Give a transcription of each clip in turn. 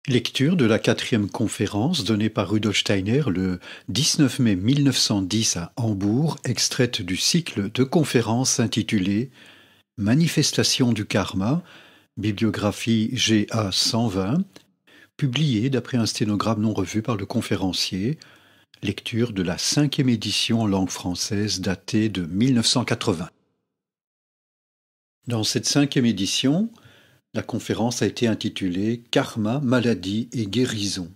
Lecture de la 4e conférence donnée par Rudolf Steiner le 19 mai 1910 à Hambourg, extraite du cycle de conférences intitulé Manifestation du karma, bibliographie GA 120, publiée d'après un sténogramme non revu par le conférencier, lecture de la 5e édition en langue française datée de 1980. Dans cette 5e édition, la conférence a été intitulée « Karma, maladie et guérison ».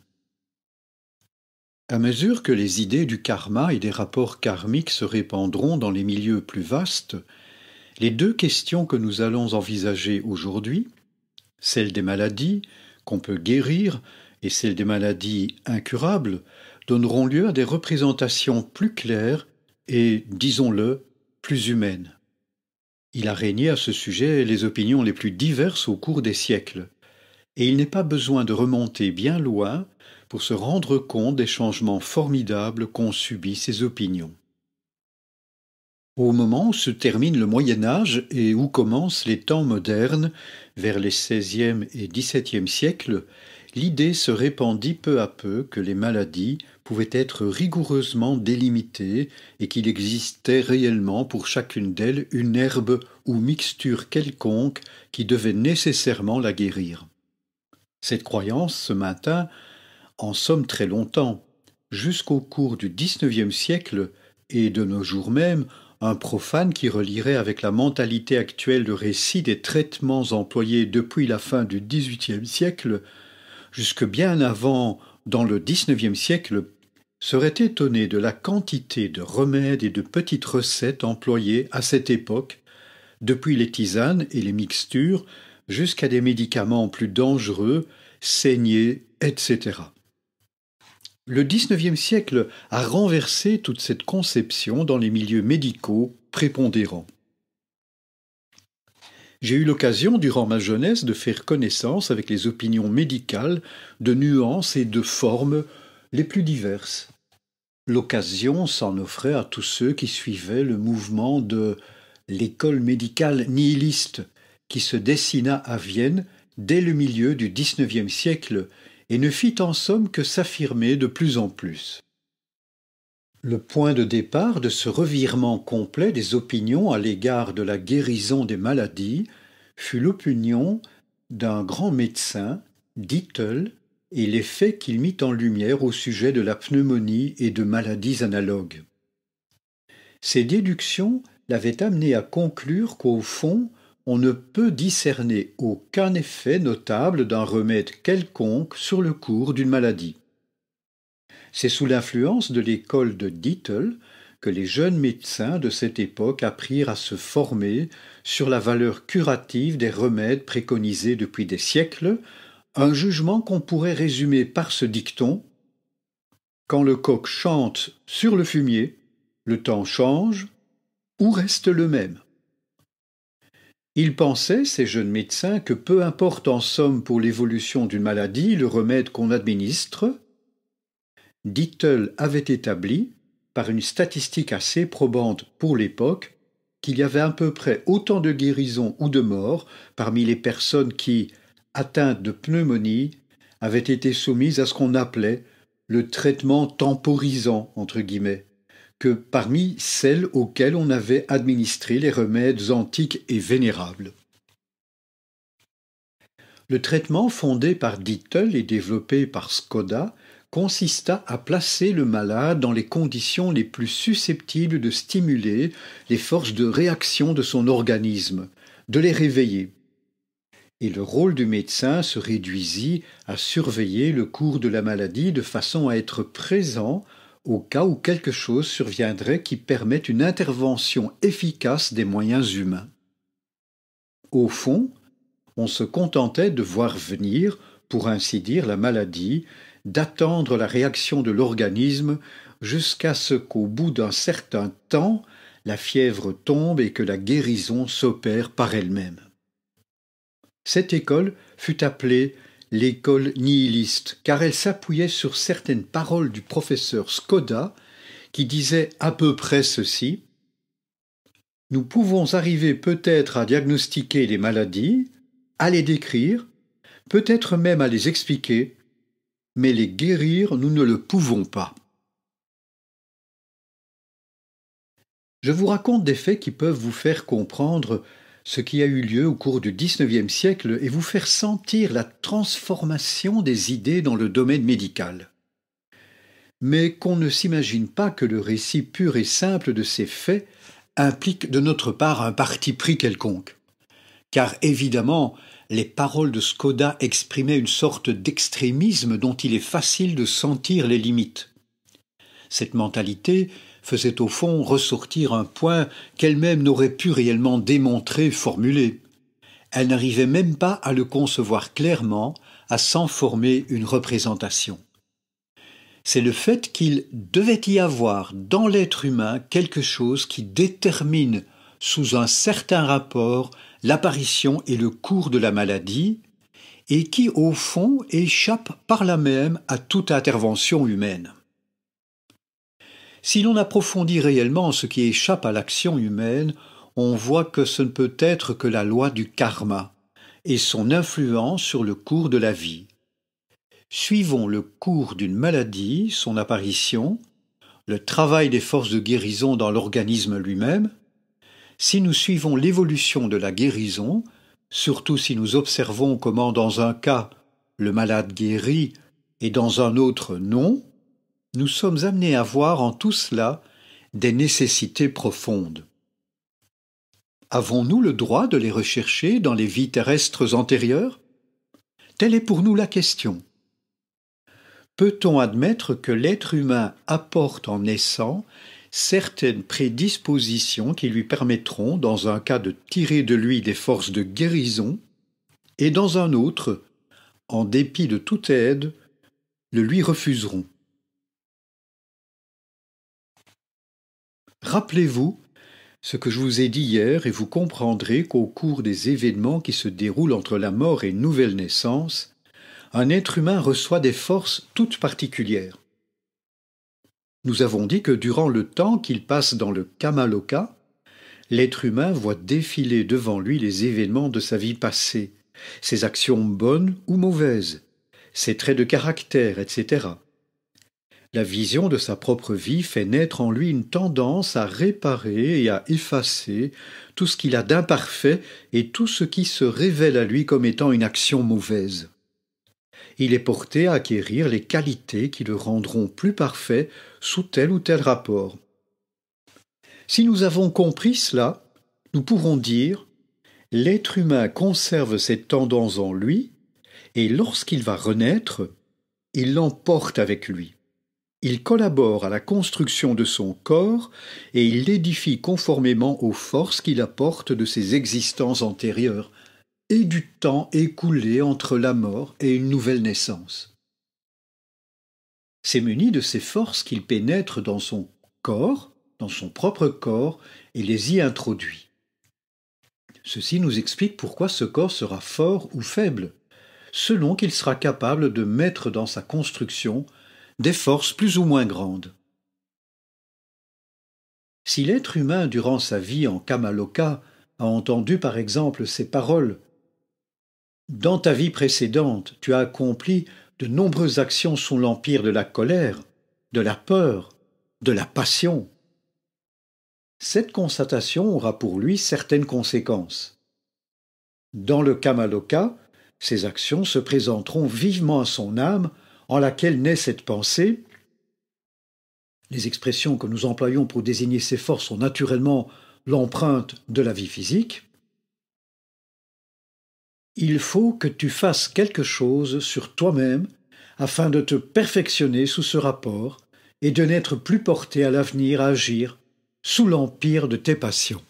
À mesure que les idées du karma et des rapports karmiques se répandront dans les milieux plus vastes, les deux questions que nous allons envisager aujourd'hui, celle des maladies qu'on peut guérir et celle des maladies incurables, donneront lieu à des représentations plus claires et, disons-le, plus humaines. Il a régné à ce sujet les opinions les plus diverses au cours des siècles, et il n'est pas besoin de remonter bien loin pour se rendre compte des changements formidables qu'ont subis ces opinions. Au moment où se termine le Moyen Âge et où commencent les temps modernes, vers les XVIe et XVIIe siècles, l'idée se répandit peu à peu que les maladies pouvaient être rigoureusement délimitées et qu'il existait réellement pour chacune d'elles une herbe ou mixture quelconque qui devait nécessairement la guérir. Cette croyance se maintint en somme très longtemps, jusqu'au cours du XIXe siècle et de nos jours même. Un profane qui relierait avec la mentalité actuelle le récit des traitements employés depuis la fin du XVIIIe siècle jusque bien avant, dans le XIXe siècle, serait étonné de la quantité de remèdes et de petites recettes employées à cette époque, depuis les tisanes et les mixtures jusqu'à des médicaments plus dangereux, saignées, etc. Le XIXe siècle a renversé toute cette conception dans les milieux médicaux prépondérants. J'ai eu l'occasion, durant ma jeunesse, de faire connaissance avec les opinions médicales de nuances et de formes les plus diverses. L'occasion s'en offrait à tous ceux qui suivaient le mouvement de l'école médicale nihiliste qui se dessina à Vienne dès le milieu du XIXe siècle et ne fit en somme que s'affirmer de plus en plus. Le point de départ de ce revirement complet des opinions à l'égard de la guérison des maladies fut l'opinion d'un grand médecin, Dietl, et les faits qu'il mit en lumière au sujet de la pneumonie et de maladies analogues. Ces déductions l'avaient amené à conclure qu'au fond, on ne peut discerner aucun effet notable d'un remède quelconque sur le cours d'une maladie. C'est sous l'influence de l'école de Dietl que les jeunes médecins de cette époque apprirent à se former sur la valeur curative des remèdes préconisés depuis des siècles, un jugement qu'on pourrait résumer par ce dicton : quand le coq chante sur le fumier, le temps change ou reste le même. Ils pensaient, ces jeunes médecins, que peu importe en somme pour l'évolution d'une maladie le remède qu'on administre. Dietl avait établi, par une statistique assez probante pour l'époque, qu'il y avait à peu près autant de guérisons ou de morts parmi les personnes qui, atteintes de pneumonie, avaient été soumises à ce qu'on appelait le traitement temporisant, entre guillemets, que parmi celles auxquelles on avait administré les remèdes antiques et vénérables. Le traitement fondé par Dietl et développé par Skoda consista à placer le malade dans les conditions les plus susceptibles de stimuler les forces de réaction de son organisme, de les réveiller. Et le rôle du médecin se réduisit à surveiller le cours de la maladie de façon à être présent au cas où quelque chose surviendrait qui permette une intervention efficace des moyens humains. Au fond, on se contentait de voir venir, pour ainsi dire, la maladie, d'attendre la réaction de l'organisme jusqu'à ce qu'au bout d'un certain temps, la fièvre tombe et que la guérison s'opère par elle-même. Cette école fut appelée l'école nihiliste, car elle s'appuyait sur certaines paroles du professeur Skoda qui disait à peu près ceci : « Nous pouvons arriver peut-être à diagnostiquer les maladies, à les décrire, peut-être même à les expliquer, mais les guérir, nous ne le pouvons pas. Je vous raconte des faits qui peuvent vous faire comprendre ce qui a eu lieu au cours du XIXe siècle et vous faire sentir la transformation des idées dans le domaine médical. Mais qu'on ne s'imagine pas que le récit pur et simple de ces faits implique de notre part un parti pris quelconque. Car évidemment, les paroles de Skoda exprimaient une sorte d'extrémisme dont il est facile de sentir les limites. Cette mentalité faisait au fond ressortir un point qu'elle-même n'aurait pu réellement démontrer, formuler. Elle n'arrivait même pas à le concevoir clairement, à s'en former une représentation. C'est le fait qu'il devait y avoir dans l'être humain quelque chose qui détermine sous un certain rapport l'apparition et le cours de la maladie, et qui, au fond, échappe par là même à toute intervention humaine. Si l'on approfondit réellement ce qui échappe à l'action humaine, on voit que ce ne peut être que la loi du karma et son influence sur le cours de la vie. Suivons le cours d'une maladie, son apparition, le travail des forces de guérison dans l'organisme lui-même. Si nous suivons l'évolution de la guérison, surtout si nous observons comment dans un cas le malade guérit et dans un autre non, nous sommes amenés à voir en tout cela des nécessités profondes. Avons-nous le droit de les rechercher dans les vies terrestres antérieures? Telle est pour nous la question. Peut-on admettre que l'être humain apporte en naissant certaines prédispositions qui lui permettront, dans un cas, de tirer de lui des forces de guérison, et dans un autre, en dépit de toute aide, le lui refuseront? Rappelez-vous ce que je vous ai dit hier et vous comprendrez qu'au cours des événements qui se déroulent entre la mort et une nouvelle naissance, un être humain reçoit des forces toutes particulières. Nous avons dit que durant le temps qu'il passe dans le Kamaloka, l'être humain voit défiler devant lui les événements de sa vie passée, ses actions bonnes ou mauvaises, ses traits de caractère, etc. La vision de sa propre vie fait naître en lui une tendance à réparer et à effacer tout ce qu'il a d'imparfait et tout ce qui se révèle à lui comme étant une action mauvaise. Il est porté à acquérir les qualités qui le rendront plus parfait sous tel ou tel rapport. Si nous avons compris cela, nous pourrons dire « L'être humain conserve cette tendance en lui et lorsqu'il va renaître, il l'emporte avec lui. Il collabore à la construction de son corps et il l'édifie conformément aux forces qu'il apporte de ses existences antérieures et du temps écoulé entre la mort et une nouvelle naissance. C'est muni de ces forces qu'il pénètre dans son corps, dans son propre corps, et les y introduit. Ceci nous explique pourquoi ce corps sera fort ou faible, selon qu'il sera capable de mettre dans sa construction des forces plus ou moins grandes. Si l'être humain, durant sa vie en Kamaloka, a entendu par exemple ces paroles « Dans ta vie précédente, tu as accompli de nombreuses actions sous l'empire de la colère, de la peur, de la passion. » Cette constatation aura pour lui certaines conséquences. Dans le Kamaloka, ces actions se présenteront vivement à son âme, en laquelle naît cette pensée. Les expressions que nous employons pour désigner ces forces sont naturellement l'empreinte de la vie physique. Il faut que tu fasses quelque chose sur toi-même afin de te perfectionner sous ce rapport et de n'être plus porté à l'avenir à agir sous l'empire de tes passions.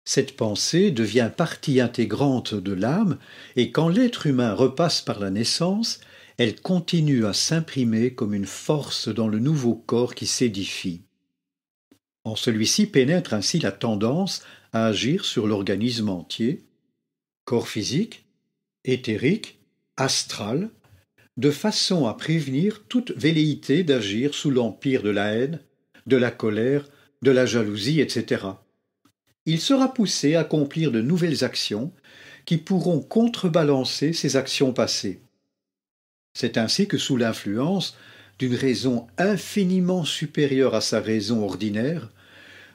Cette pensée devient partie intégrante de l'âme et quand l'être humain repasse par la naissance, elle continue à s'imprimer comme une force dans le nouveau corps qui s'édifie. En celui-ci pénètre ainsi la tendance à agir sur l'organisme entier, corps physique, éthérique, astral, de façon à prévenir toute velléité d'agir sous l'empire de la haine, de la colère, de la jalousie, etc. Il sera poussé à accomplir de nouvelles actions qui pourront contrebalancer ses actions passées. C'est ainsi que sous l'influence d'une raison infiniment supérieure à sa raison ordinaire,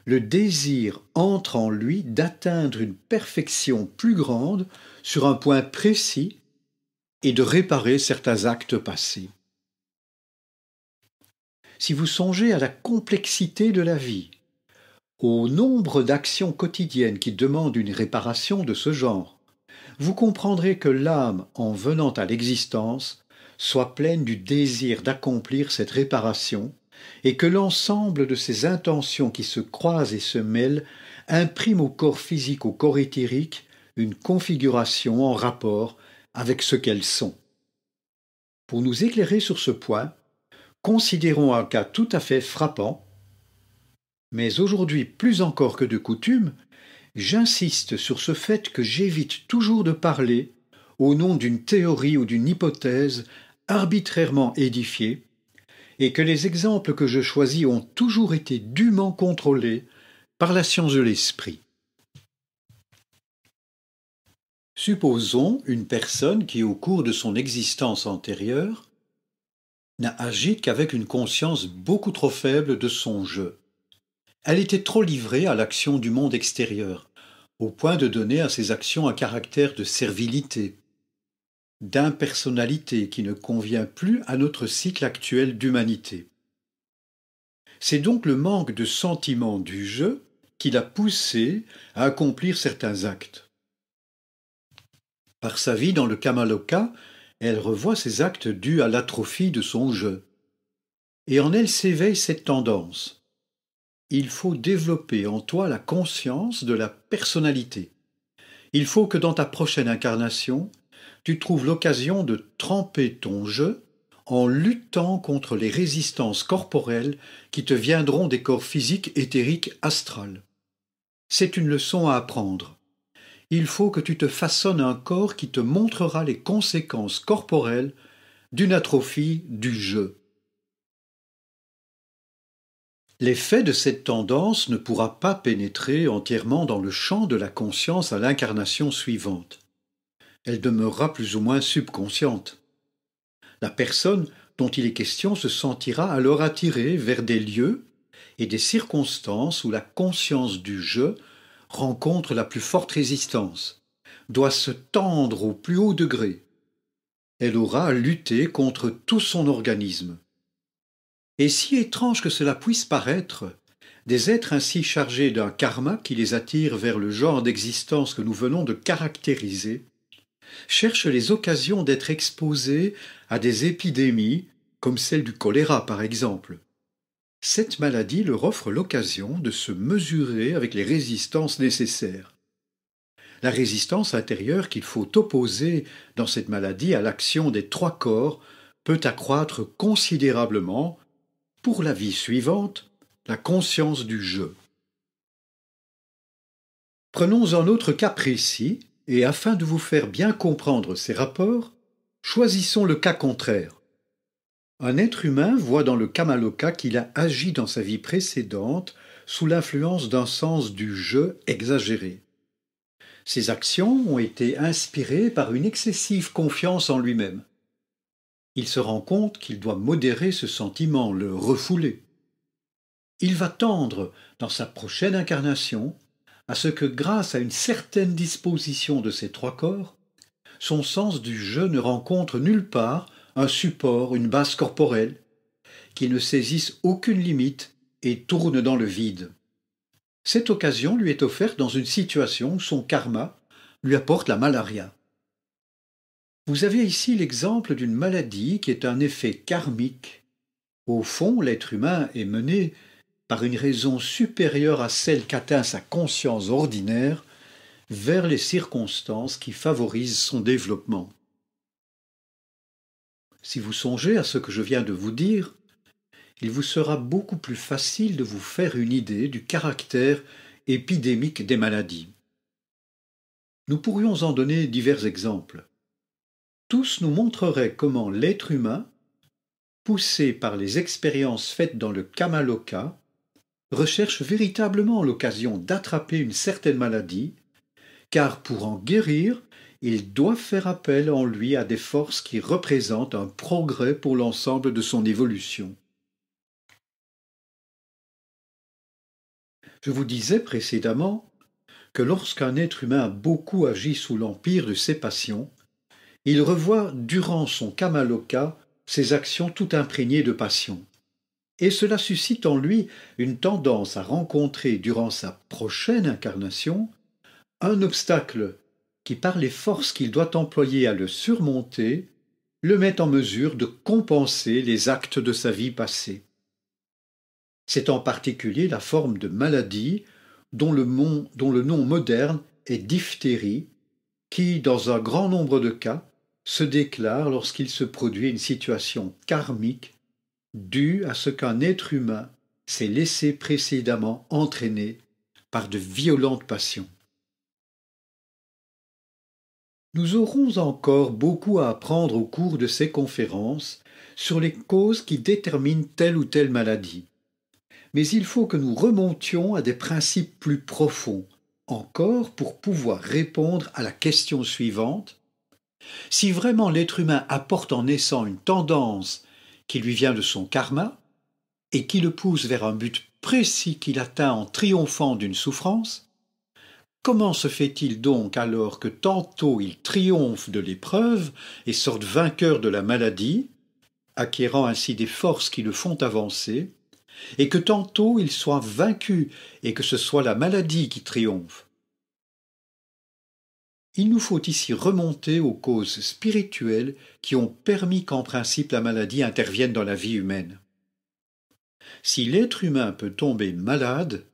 le désir entre en lui d'atteindre une perfection plus grande sur un point précis et de réparer certains actes passés. Si vous songez à la complexité de la vie, au nombre d'actions quotidiennes qui demandent une réparation de ce genre, vous comprendrez que l'âme, en venant à l'existence, soit pleine du désir d'accomplir cette réparation, et que l'ensemble de ces intentions qui se croisent et se mêlent imprime au corps physique, au corps éthérique, une configuration en rapport avec ce qu'elles sont. Pour nous éclairer sur ce point, considérons un cas tout à fait frappant, mais aujourd'hui plus encore que de coutume, j'insiste sur ce fait que j'évite toujours de parler, au nom d'une théorie ou d'une hypothèse arbitrairement édifiée, et que les exemples que je choisis ont toujours été dûment contrôlés par la science de l'esprit. Supposons une personne qui, au cours de son existence antérieure, n'a agi qu'avec une conscience beaucoup trop faible de son jeu. Elle était trop livrée à l'action du monde extérieur, au point de donner à ses actions un caractère de servilité, d'impersonnalité qui ne convient plus à notre cycle actuel d'humanité. C'est donc le manque de sentiment du jeu qui l'a poussée à accomplir certains actes. Par sa vie dans le Kamaloka, elle revoit ces actes dus à l'atrophie de son jeu. Et en elle s'éveille cette tendance. Il faut développer en toi la conscience de la personnalité. Il faut que dans ta prochaine incarnation, tu trouves l'occasion de tremper ton jeu en luttant contre les résistances corporelles qui te viendront des corps physiques, éthériques, astrales. C'est une leçon à apprendre. Il faut que tu te façonnes un corps qui te montrera les conséquences corporelles d'une atrophie du jeu. L'effet de cette tendance ne pourra pas pénétrer entièrement dans le champ de la conscience à l'incarnation suivante. Elle demeurera plus ou moins subconsciente. La personne dont il est question se sentira alors attirée vers des lieux et des circonstances où la conscience du jeu rencontre la plus forte résistance, doit se tendre au plus haut degré. Elle aura à lutter contre tout son organisme. Et si étrange que cela puisse paraître, des êtres ainsi chargés d'un karma qui les attire vers le genre d'existence que nous venons de caractériser, cherchent les occasions d'être exposés à des épidémies, comme celle du choléra par exemple. Cette maladie leur offre l'occasion de se mesurer avec les résistances nécessaires. La résistance intérieure qu'il faut opposer dans cette maladie à l'action des trois corps peut accroître considérablement, pour la vie suivante, la conscience du jeu. Prenons un autre cas précis, et afin de vous faire bien comprendre ces rapports, choisissons le cas contraire. Un être humain voit dans le Kamaloka qu'il a agi dans sa vie précédente sous l'influence d'un sens du jeu exagéré. Ses actions ont été inspirées par une excessive confiance en lui-même. Il se rend compte qu'il doit modérer ce sentiment, le refouler. Il va tendre, dans sa prochaine incarnation, à ce que grâce à une certaine disposition de ses trois corps, son sens du jeu ne rencontre nulle part un support, une base corporelle, qui ne saisisse aucune limite et tourne dans le vide. Cette occasion lui est offerte dans une situation où son karma lui apporte la malaria. Vous avez ici l'exemple d'une maladie qui est un effet karmique. Au fond, l'être humain est mené, par une raison supérieure à celle qu'atteint sa conscience ordinaire, vers les circonstances qui favorisent son développement. Si vous songez à ce que je viens de vous dire, il vous sera beaucoup plus facile de vous faire une idée du caractère épidémique des maladies. Nous pourrions en donner divers exemples. Tous nous montreraient comment l'être humain, poussé par les expériences faites dans le Kamaloka, recherche véritablement l'occasion d'attraper une certaine maladie, car pour en guérir, il doit faire appel en lui à des forces qui représentent un progrès pour l'ensemble de son évolution. Je vous disais précédemment que lorsqu'un être humain a beaucoup agi sous l'empire de ses passions, il revoit durant son kamaloka ses actions tout imprégnées de passion. Et cela suscite en lui une tendance à rencontrer durant sa prochaine incarnation un obstacle qui, par les forces qu'il doit employer à le surmonter, le met en mesure de compenser les actes de sa vie passée. C'est en particulier la forme de maladie dont le nom moderne est diphtérie, qui, dans un grand nombre de cas, se déclare lorsqu'il se produit une situation karmique due à ce qu'un être humain s'est laissé précédemment entraîner par de violentes passions. Nous aurons encore beaucoup à apprendre au cours de ces conférences sur les causes qui déterminent telle ou telle maladie. Mais il faut que nous remontions à des principes plus profonds encore pour pouvoir répondre à la question suivante. Si vraiment l'être humain apporte en naissant une tendance qui lui vient de son karma et qui le pousse vers un but précis qu'il atteint en triomphant d'une souffrance, comment se fait-il donc alors que tantôt il triomphe de l'épreuve et sorte vainqueur de la maladie, acquérant ainsi des forces qui le font avancer, et que tantôt il soit vaincu et que ce soit la maladie qui triomphe? Il nous faut ici remonter aux causes spirituelles qui ont permis qu'en principe la maladie intervienne dans la vie humaine. Si l'être humain peut tomber malade,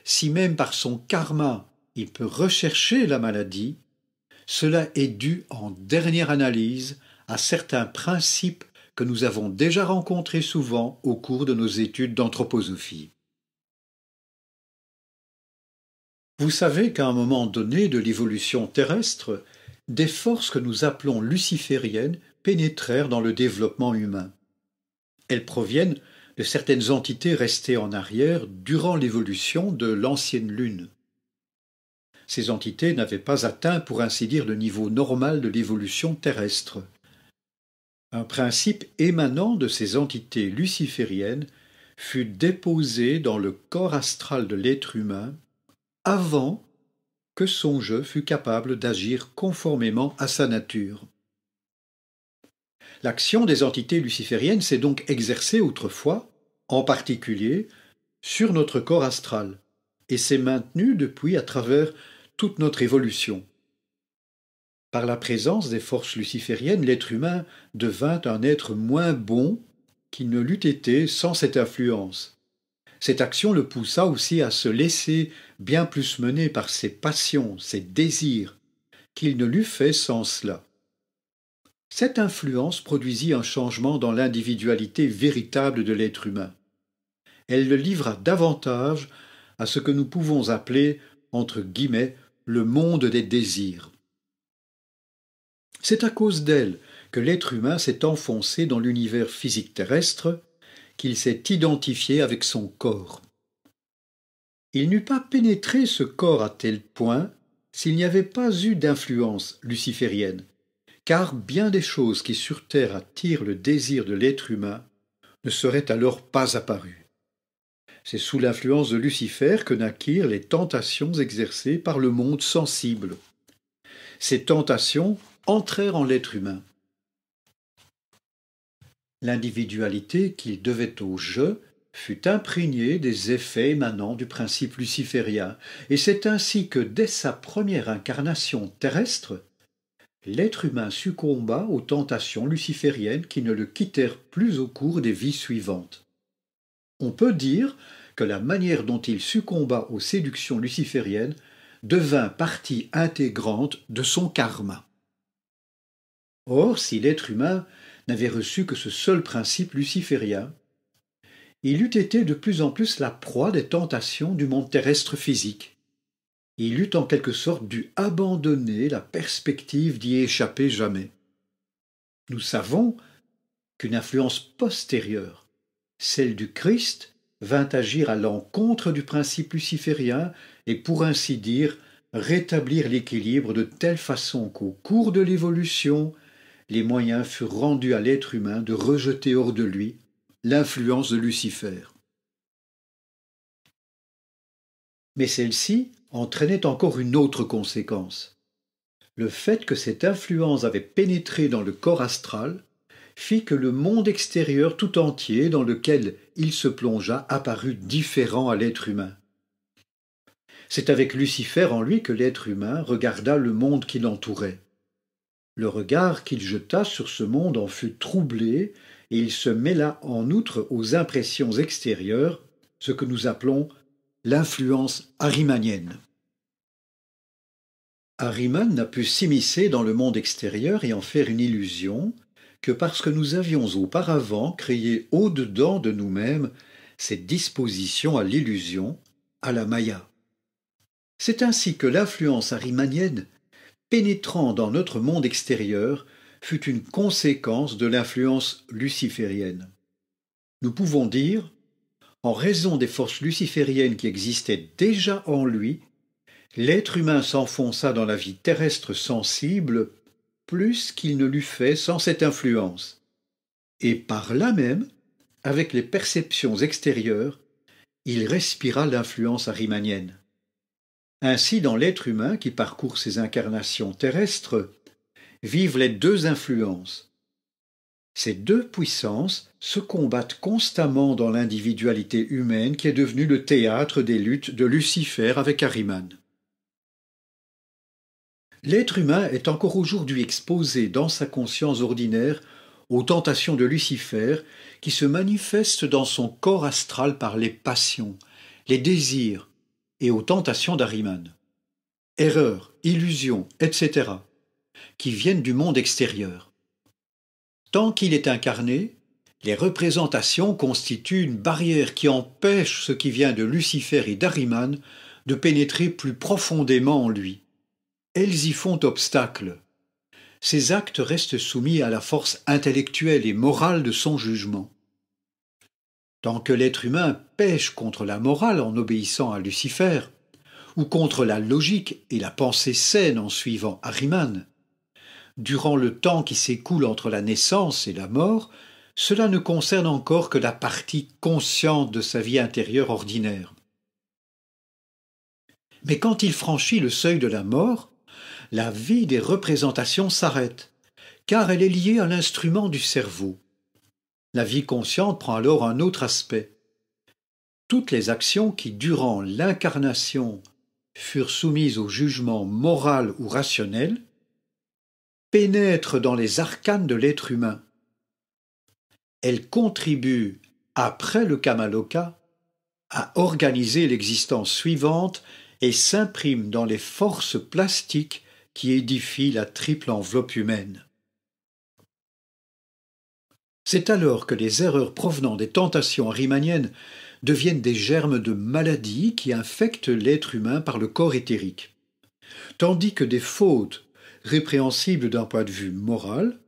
si même par son karma il peut rechercher la maladie, cela est dû en dernière analyse à certains principes que nous avons déjà rencontrés souvent au cours de nos études d'anthroposophie. Vous savez qu'à un moment donné de l'évolution terrestre, des forces que nous appelons lucifériennes pénétrèrent dans le développement humain. Elles proviennent de certaines entités restées en arrière durant l'évolution de l'ancienne Lune. Ces entités n'avaient pas atteint, pour ainsi dire, le niveau normal de l'évolution terrestre. Un principe émanant de ces entités lucifériennes fut déposé dans le corps astral de l'être humain avant que son jeu fût capable d'agir conformément à sa nature. L'action des entités lucifériennes s'est donc exercée autrefois, en particulier, sur notre corps astral, et s'est maintenue depuis à travers toute notre évolution. Par la présence des forces lucifériennes, l'être humain devint un être moins bon qu'il ne l'eût été sans cette influence. Cette action le poussa aussi à se laisser bien plus mener par ses passions, ses désirs, qu'il ne l'eût fait sans cela. Cette influence produisit un changement dans l'individualité véritable de l'être humain. Elle le livra davantage à ce que nous pouvons appeler, entre guillemets, le monde des désirs. C'est à cause d'elle que l'être humain s'est enfoncé dans l'univers physique terrestre, qu'il s'est identifié avec son corps. Il n'eût pas pénétré ce corps à tel point s'il n'y avait pas eu d'influence luciférienne, car bien des choses qui sur terre attirent le désir de l'être humain ne seraient alors pas apparues. C'est sous l'influence de Lucifer que naquirent les tentations exercées par le monde sensible. Ces tentations entrèrent en l'être humain. L'individualité qu'il devait au jeu fut imprégnée des effets émanant du principe luciférien, et c'est ainsi que dès sa première incarnation terrestre, l'être humain succomba aux tentations lucifériennes qui ne le quittèrent plus au cours des vies suivantes. On peut dire que la manière dont il succomba aux séductions lucifériennes devint partie intégrante de son karma. Or, si l'être humain n'avait reçu que ce seul principe luciférien, il eût été de plus en plus la proie des tentations du monde terrestre physique. Il eût en quelque sorte dû abandonner la perspective d'y échapper jamais. Nous savons qu'une influence postérieure, celle du Christ, vint agir à l'encontre du principe luciférien et, pour ainsi dire, rétablir l'équilibre de telle façon qu'au cours de l'évolution, les moyens furent rendus à l'être humain de rejeter hors de lui l'influence de Lucifer. Mais celle-ci entraînait encore une autre conséquence. Le fait que cette influence avait pénétré dans le corps astral fit que le monde extérieur tout entier dans lequel il se plongea apparut différent à l'être humain. C'est avec Lucifer en lui que l'être humain regarda le monde qui l'entourait. Le regard qu'il jeta sur ce monde en fut troublé et il se mêla en outre aux impressions extérieures, ce que nous appelons l'influence ahrimanienne. Ahriman n'a pu s'immiscer dans le monde extérieur et en faire une illusion que parce que nous avions auparavant créé au-dedans de nous-mêmes cette disposition à l'illusion, à la maya. C'est ainsi que l'influence ahrimanienne, pénétrant dans notre monde extérieur, fut une conséquence de l'influence luciférienne. Nous pouvons dire, en raison des forces lucifériennes qui existaient déjà en lui, l'être humain s'enfonça dans la vie terrestre sensible plus qu'il ne l'eût fait sans cette influence. Et par là même, avec les perceptions extérieures, il respira l'influence ahrimanienne. Ainsi, dans l'être humain qui parcourt ces incarnations terrestres, vivent les deux influences. Ces deux puissances se combattent constamment dans l'individualité humaine qui est devenue le théâtre des luttes de Lucifer avec Ahriman. L'être humain est encore aujourd'hui exposé dans sa conscience ordinaire aux tentations de Lucifer qui se manifestent dans son corps astral par les passions, les désirs et aux tentations d'Ahriman. Erreurs, illusions, etc., qui viennent du monde extérieur. Tant qu'il est incarné, les représentations constituent une barrière qui empêche ce qui vient de Lucifer et d'Ahriman de pénétrer plus profondément en lui. Elles y font obstacle. Ces actes restent soumis à la force intellectuelle et morale de son jugement. Tant que l'être humain pêche contre la morale en obéissant à Lucifer, ou contre la logique et la pensée saine en suivant Ahriman, durant le temps qui s'écoule entre la naissance et la mort, cela ne concerne encore que la partie consciente de sa vie intérieure ordinaire. Mais quand il franchit le seuil de la mort, la vie des représentations s'arrête, car elle est liée à l'instrument du cerveau. La vie consciente prend alors un autre aspect. Toutes les actions qui, durant l'incarnation, furent soumises au jugement moral ou rationnel, pénètrent dans les arcanes de l'être humain. Elles contribuent, après le Kamaloka, à organiser l'existence suivante et s'impriment dans les forces plastiques qui édifient la triple enveloppe humaine. C'est alors que les erreurs provenant des tentations ahrimaniennes deviennent des germes de maladies qui infectent l'être humain par le corps éthérique, tandis que des fautes, répréhensibles d'un point de vue moral,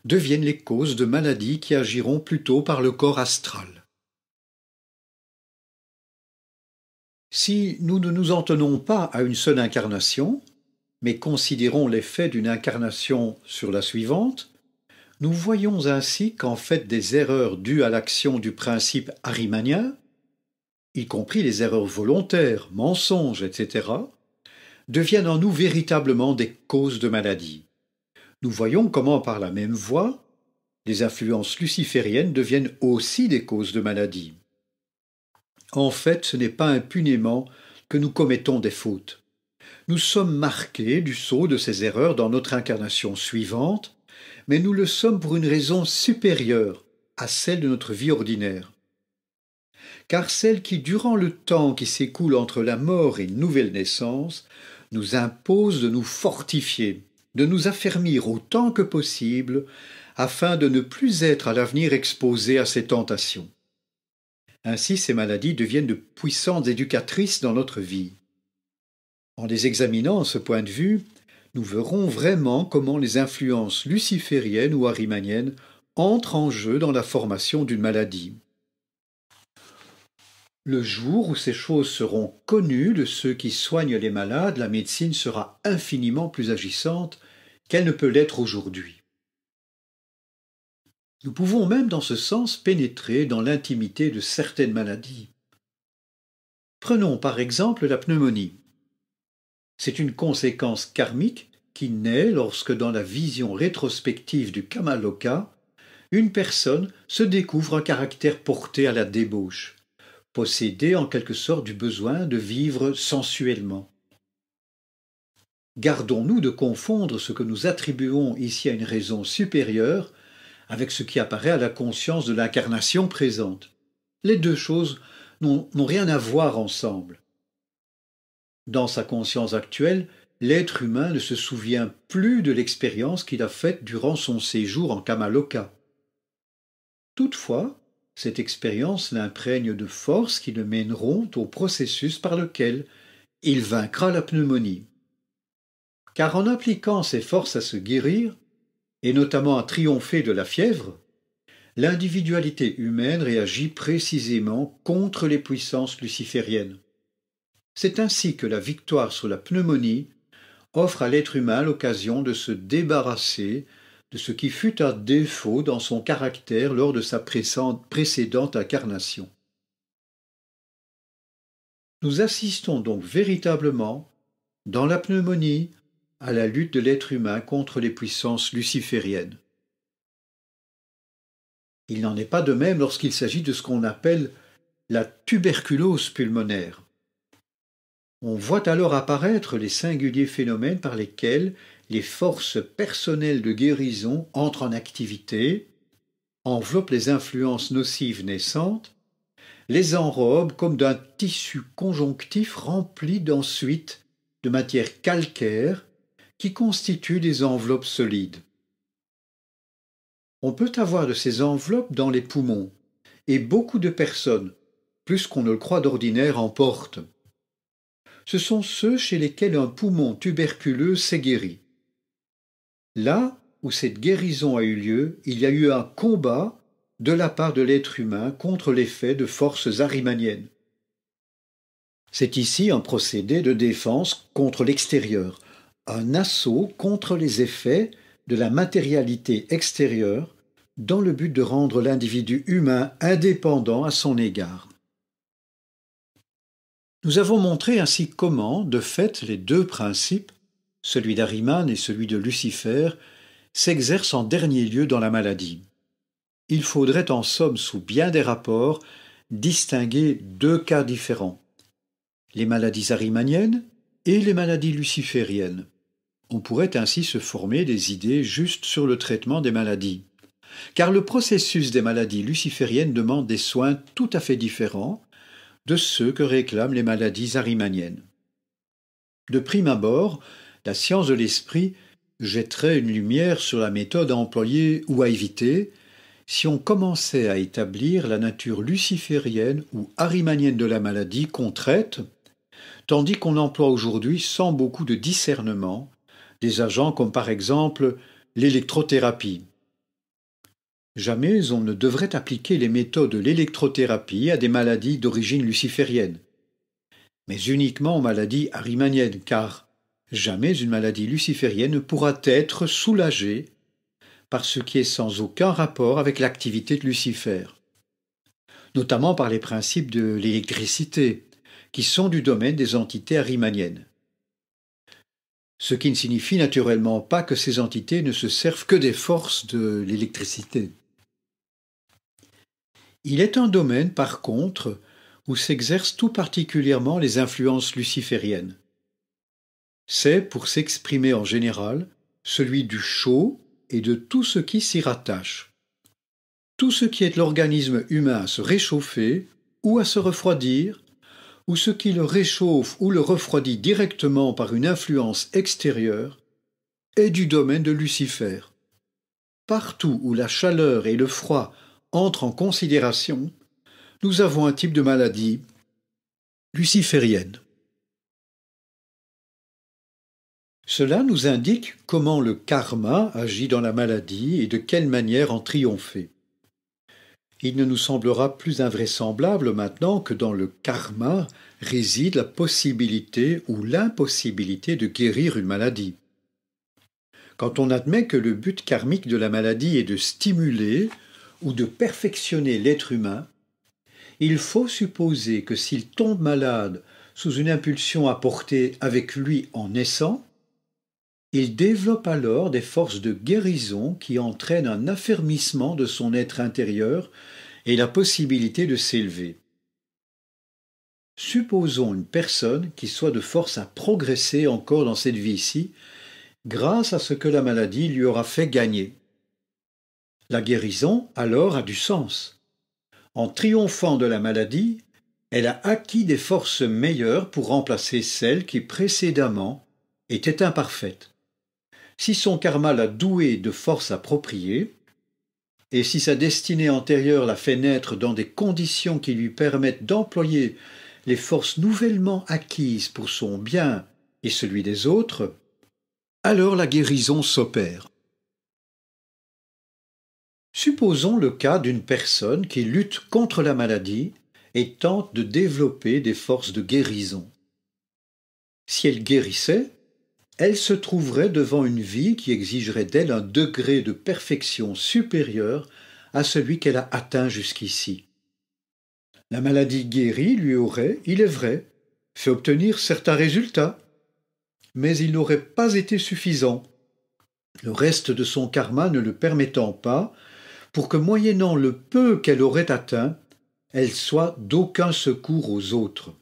deviennent les causes de maladies qui agiront plutôt par le corps astral. Si nous ne nous en tenons pas à une seule incarnation, mais considérons l'effet d'une incarnation sur la suivante, nous voyons ainsi qu'en fait des erreurs dues à l'action du principe ahrimanien, y compris les erreurs volontaires, mensonges, etc., deviennent en nous véritablement des causes de maladies. Nous voyons comment par la même voie, les influences lucifériennes deviennent aussi des causes de maladies. En fait, ce n'est pas impunément que nous commettons des fautes. Nous sommes marqués du sceau de ces erreurs dans notre incarnation suivante, mais nous le sommes pour une raison supérieure à celle de notre vie ordinaire. Car celle qui, durant le temps qui s'écoule entre la mort et une nouvelle naissance, nous impose de nous fortifier, de nous affermir autant que possible, afin de ne plus être à l'avenir exposés à ces tentations. Ainsi, ces maladies deviennent de puissantes éducatrices dans notre vie. En les examinant à ce point de vue, nous verrons vraiment comment les influences lucifériennes ou ahrimaniennes entrent en jeu dans la formation d'une maladie. Le jour où ces choses seront connues de ceux qui soignent les malades, la médecine sera infiniment plus agissante qu'elle ne peut l'être aujourd'hui. Nous pouvons même dans ce sens pénétrer dans l'intimité de certaines maladies. Prenons par exemple la pneumonie. C'est une conséquence karmique qui naît lorsque dans la vision rétrospective du Kamaloka, une personne se découvre un caractère porté à la débauche, possédé en quelque sorte du besoin de vivre sensuellement. Gardons-nous de confondre ce que nous attribuons ici à une raison supérieure avec ce qui apparaît à la conscience de l'incarnation présente. Les deux choses n'ont rien à voir ensemble. Dans sa conscience actuelle, l'être humain ne se souvient plus de l'expérience qu'il a faite durant son séjour en Kamaloka. Toutefois, cette expérience l'imprègne de forces qui le mèneront au processus par lequel il vaincra la pneumonie. Car en appliquant ces forces à se guérir, et notamment à triompher de la fièvre, l'individualité humaine réagit précisément contre les puissances lucifériennes. C'est ainsi que la victoire sur la pneumonie offre à l'être humain l'occasion de se débarrasser de ce qui fut un défaut dans son caractère lors de sa précédente incarnation. Nous assistons donc véritablement, dans la pneumonie, à la lutte de l'être humain contre les puissances lucifériennes. Il n'en est pas de même lorsqu'il s'agit de ce qu'on appelle la tuberculose pulmonaire. On voit alors apparaître les singuliers phénomènes par lesquels les forces personnelles de guérison entrent en activité, enveloppent les influences nocives naissantes, les enrobent comme d'un tissu conjonctif rempli d'ensuite de matière calcaire qui constituent des enveloppes solides. On peut avoir de ces enveloppes dans les poumons, et beaucoup de personnes, plus qu'on ne le croit d'ordinaire, en portent. Ce sont ceux chez lesquels un poumon tuberculeux s'est guéri. Là où cette guérison a eu lieu, il y a eu un combat de la part de l'être humain contre l'effet de forces arimaniennes. C'est ici un procédé de défense contre l'extérieur, un assaut contre les effets de la matérialité extérieure dans le but de rendre l'individu humain indépendant à son égard. Nous avons montré ainsi comment, de fait, les deux principes, celui d'Ariman et celui de Lucifer, s'exercent en dernier lieu dans la maladie. Il faudrait en somme, sous bien des rapports, distinguer deux cas différents, les maladies arimaniennes et les maladies lucifériennes. On pourrait ainsi se former des idées justes sur le traitement des maladies. Car le processus des maladies lucifériennes demande des soins tout à fait différents de ceux que réclament les maladies arimaniennes. De prime abord, la science de l'esprit jetterait une lumière sur la méthode à employer ou à éviter si on commençait à établir la nature luciférienne ou arimanienne de la maladie qu'on traite, tandis qu'on emploie aujourd'hui sans beaucoup de discernement des agents comme par exemple l'électrothérapie. Jamais on ne devrait appliquer les méthodes de l'électrothérapie à des maladies d'origine luciférienne, mais uniquement aux maladies arimaniennes, car jamais une maladie luciférienne ne pourra être soulagée par ce qui est sans aucun rapport avec l'activité de Lucifer, notamment par les principes de l'électricité, qui sont du domaine des entités arimaniennes. Ce qui ne signifie naturellement pas que ces entités ne se servent que des forces de l'électricité. Il est un domaine, par contre, où s'exercent tout particulièrement les influences lucifériennes. C'est, pour s'exprimer en général, celui du chaud et de tout ce qui s'y rattache. Tout ce qui aide l'organisme humain à se réchauffer ou à se refroidir, ou ce qui le réchauffe ou le refroidit directement par une influence extérieure, est du domaine de Lucifer. Partout où la chaleur et le froid entrent en considération, nous avons un type de maladie luciférienne. Cela nous indique comment le karma agit dans la maladie et de quelle manière en triompher. Il ne nous semblera plus invraisemblable maintenant que dans le karma réside la possibilité ou l'impossibilité de guérir une maladie. Quand on admet que le but karmique de la maladie est de stimuler ou de perfectionner l'être humain, il faut supposer que s'il tombe malade sous une impulsion apportée avec lui en naissant, il développe alors des forces de guérison qui entraînent un affermissement de son être intérieur et la possibilité de s'élever. Supposons une personne qui soit de force à progresser encore dans cette vie-ci, grâce à ce que la maladie lui aura fait gagner. La guérison, alors, a du sens. En triomphant de la maladie, elle a acquis des forces meilleures pour remplacer celles qui précédemment étaient imparfaites. Si son karma l'a douée de forces appropriées, et si sa destinée antérieure l'a fait naître dans des conditions qui lui permettent d'employer les forces nouvellement acquises pour son bien et celui des autres, alors la guérison s'opère. Supposons le cas d'une personne qui lutte contre la maladie et tente de développer des forces de guérison. Si elle guérissait, elle se trouverait devant une vie qui exigerait d'elle un degré de perfection supérieur à celui qu'elle a atteint jusqu'ici. La maladie guérie lui aurait, il est vrai, fait obtenir certains résultats, mais ils n'auraient pas été suffisants, le reste de son karma ne le permettant pas, pour que moyennant le peu qu'elle aurait atteint, elle soit d'aucun secours aux autres.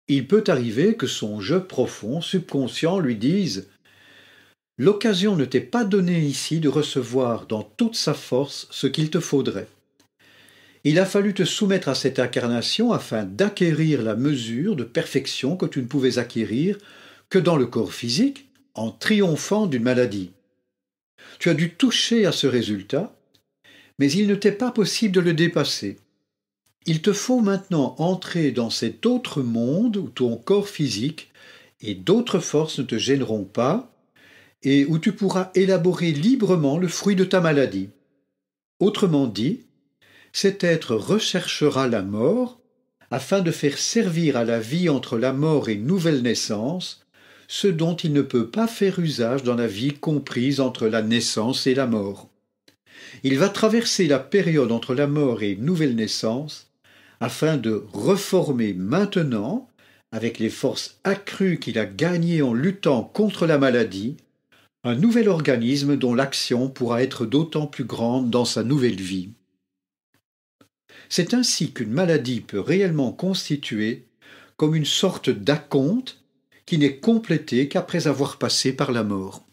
Il peut arriver que son je profond, subconscient, lui dise « L'occasion ne t'est pas donnée ici de recevoir dans toute sa force ce qu'il te faudrait. Il a fallu te soumettre à cette incarnation afin d'acquérir la mesure de perfection que tu ne pouvais acquérir que dans le corps physique en triomphant d'une maladie. Tu as dû toucher à ce résultat, mais il ne t'est pas possible de le dépasser. Il te faut maintenant entrer dans cet autre monde où ton corps physique et d'autres forces ne te gêneront pas et où tu pourras élaborer librement le fruit de ta maladie. Autrement dit, cet être recherchera la mort afin de faire servir à la vie entre la mort et une nouvelle naissance ce dont il ne peut pas faire usage dans la vie comprise entre la naissance et la mort. Il va traverser la période entre la mort et une nouvelle naissance afin de reformer maintenant, avec les forces accrues qu'il a gagnées en luttant contre la maladie, un nouvel organisme dont l'action pourra être d'autant plus grande dans sa nouvelle vie. C'est ainsi qu'une maladie peut réellement constituer comme une sorte d'acompte qui n'est complété qu'après avoir passé par la mort.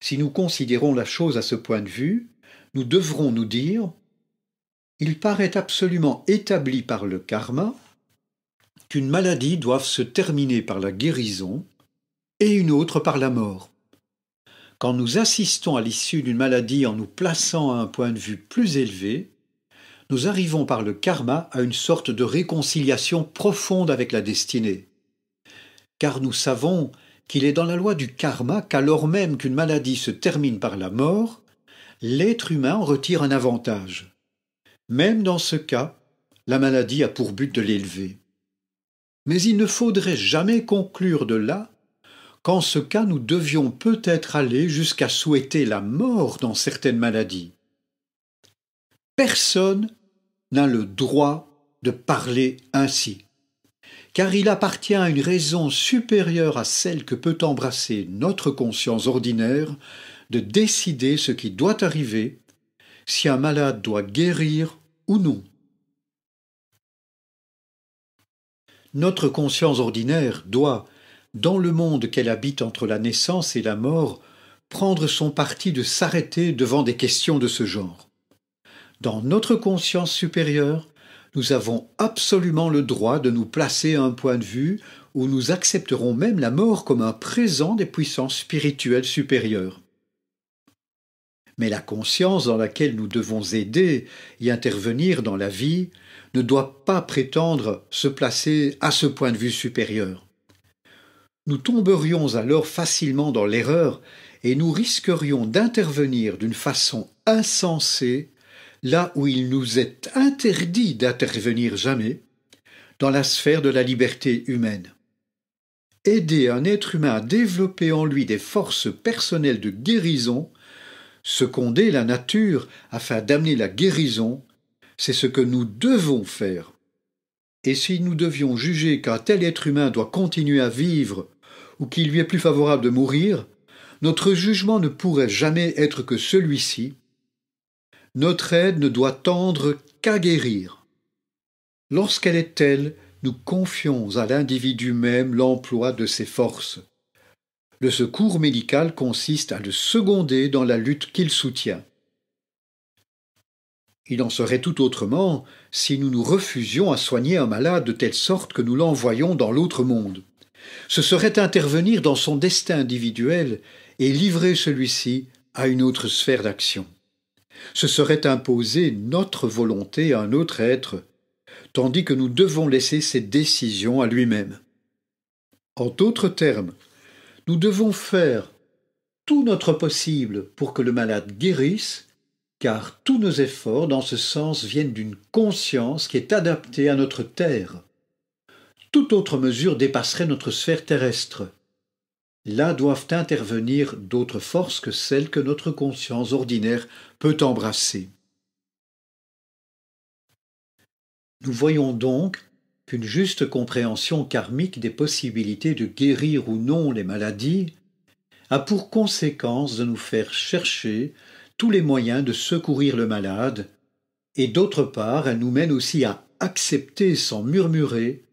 Si nous considérons la chose à ce point de vue, nous devrons nous dire il paraît absolument établi par le karma qu'une maladie doive se terminer par la guérison et une autre par la mort. Quand nous assistons à l'issue d'une maladie en nous plaçant à un point de vue plus élevé, nous arrivons par le karma à une sorte de réconciliation profonde avec la destinée. Car nous savons qu'il est dans la loi du karma qu'alors même qu'une maladie se termine par la mort, l'être humain en retire un avantage. Même dans ce cas, la maladie a pour but de l'élever. Mais il ne faudrait jamais conclure de là qu'en ce cas nous devions peut-être aller jusqu'à souhaiter la mort dans certaines maladies. Personne n'a le droit de parler ainsi, car il appartient à une raison supérieure à celle que peut embrasser notre conscience ordinaire de décider ce qui doit arriver, si un malade doit guérir ou non. Notre conscience ordinaire doit, dans le monde qu'elle habite entre la naissance et la mort, prendre son parti de s'arrêter devant des questions de ce genre. Dans notre conscience supérieure, nous avons absolument le droit de nous placer à un point de vue où nous accepterons même la mort comme un présent des puissances spirituelles supérieures. Mais la conscience dans laquelle nous devons aider et intervenir dans la vie ne doit pas prétendre se placer à ce point de vue supérieur. Nous tomberions alors facilement dans l'erreur et nous risquerions d'intervenir d'une façon insensée là où il nous est interdit d'intervenir jamais, dans la sphère de la liberté humaine. Aider un être humain à développer en lui des forces personnelles de guérison, seconder la nature afin d'amener la guérison, c'est ce que nous devons faire. Et si nous devions juger qu'un tel être humain doit continuer à vivre ou qu'il lui est plus favorable de mourir, notre jugement ne pourrait jamais être que celui-ci. Notre aide ne doit tendre qu'à guérir. Lorsqu'elle est telle, nous confions à l'individu même l'emploi de ses forces. Le secours médical consiste à le seconder dans la lutte qu'il soutient. Il en serait tout autrement si nous nous refusions à soigner un malade de telle sorte que nous l'envoyions dans l'autre monde. Ce serait intervenir dans son destin individuel et livrer celui-ci à une autre sphère d'action. Ce serait imposer notre volonté à un autre être, tandis que nous devons laisser ses décisions à lui-même. En d'autres termes, nous devons faire tout notre possible pour que le malade guérisse, car tous nos efforts dans ce sens viennent d'une conscience qui est adaptée à notre terre. Toute autre mesure dépasserait notre sphère terrestre. Là doivent intervenir d'autres forces que celles que notre conscience ordinaire peut embrasser. Nous voyons donc qu'une juste compréhension karmique des possibilités de guérir ou non les maladies a pour conséquence de nous faire chercher tous les moyens de secourir le malade, et d'autre part, elle nous mène aussi à accepter sans murmurer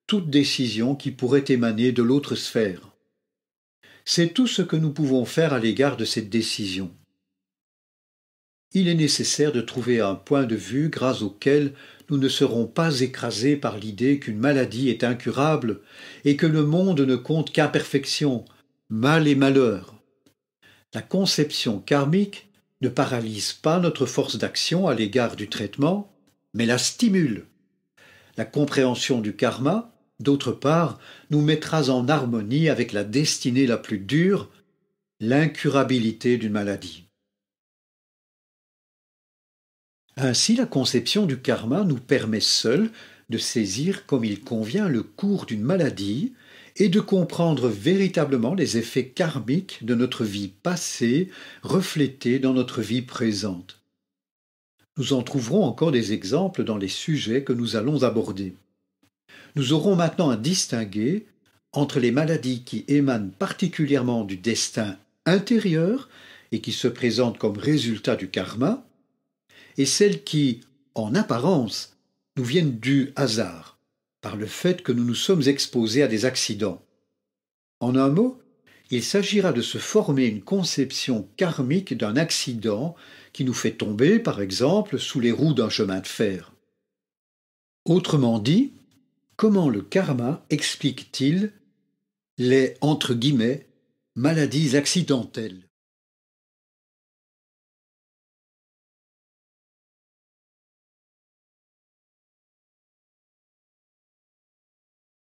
toute décision qui pourrait émaner de l'autre sphère. C'est tout ce que nous pouvons faire à l'égard de cette décision. Il est nécessaire de trouver un point de vue grâce auquel nous ne serons pas écrasés par l'idée qu'une maladie est incurable et que le monde ne compte qu'imperfection, mal et malheur. La conception karmique ne paralyse pas notre force d'action à l'égard du traitement, mais la stimule. La compréhension du karma, d'autre part, nous mettra en harmonie avec la destinée la plus dure, l'incurabilité d'une maladie. Ainsi, la conception du karma nous permet seule de saisir comme il convient le cours d'une maladie et de comprendre véritablement les effets karmiques de notre vie passée reflétés dans notre vie présente. Nous en trouverons encore des exemples dans les sujets que nous allons aborder. Nous aurons maintenant à distinguer entre les maladies qui émanent particulièrement du destin intérieur et qui se présentent comme résultat du karma, et celles qui, en apparence, nous viennent du hasard, par le fait que nous nous sommes exposés à des accidents. En un mot, il s'agira de se former une conception karmique d'un accident qui nous fait tomber, par exemple, sous les roues d'un chemin de fer. Autrement dit, comment le karma explique-t-il les, entre guillemets, maladies accidentelles ?